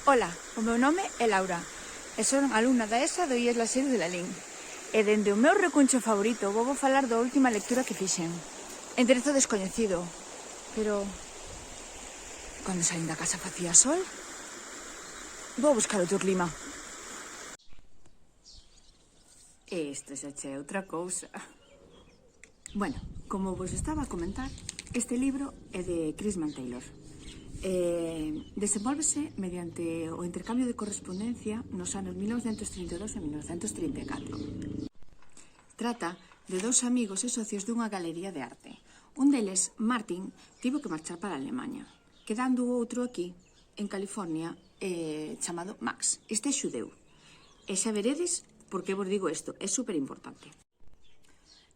Ola, o meu nome é Laura e son alumna da ESA do IES Laseiro de Lalín. E dende o meu recuncho favorito vou falar da última lectura que fixen. Enderezo descoñecido, pero cando saín da casa facía sol. Vou buscar outro clima. E isto xa che é outra cousa. Bueno, como vos estaba a comentar, este libro é de Christman Taylor. Desenvólvese mediante o intercambio de correspondencia nos anos 1932 e 1934. Trata de dous amigos e socios dunha galería de arte. Un deles, Martin, tivo que marchar para Alemanha, quedando o outro aquí, en California, chamado Max. Este é xudeu. E xa veredes por que vos digo isto, é superimportante.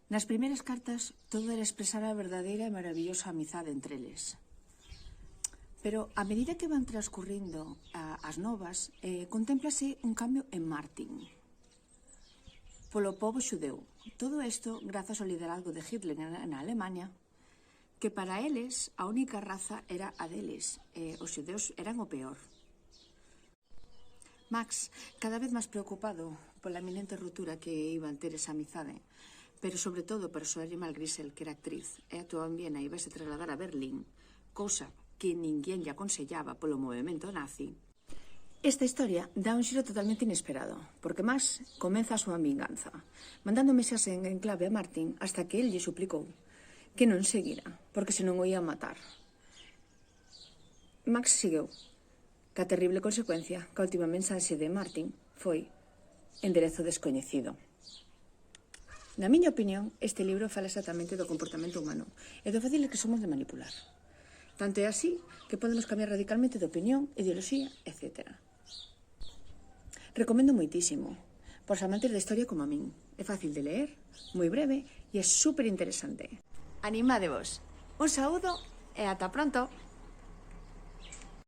Nas primeiras cartas, todo era expresar a verdadeira e maravillosa amizade entre eles. Pero a medida que van transcurrindo as novas, contémplase un cambio en Martin, polo pobo xudeu. Todo isto grazas ao liderazgo de Hitler na Alemanha, que para eles a única raza era a deles, os xudeus eran o peor. Max, cada vez máis preocupado pola eminente ruptura que iban ter esa amizade, pero sobre todo por Sophie Malgrisel, que era actriz, e actuaba en Viena e ibase trasladar a Berlín, cousa que ninguén lle aconsellaba polo movimento nazi. Esta historia dá un xiro totalmente inesperado, porque Max comeza a súa vinganza, mandando mensaxes en clave a Martin hasta que el lle suplicou que non seguira, porque senón o ia matar. Max segueu, ca terrible consecuencia que a última mensaxe de Martin foi enderezo descoñecido. Na miña opinión, este libro fala exactamente do comportamento humano e do fácil que somos de manipular. Tanto é así que podemos cambiar radicalmente de opinión, ideoloxía, etc. Recomendo moitísimo, por os amantes da historia como a min. É fácil de leer, moi breve e é super interesante. Animádevos. Un saúdo e ata pronto.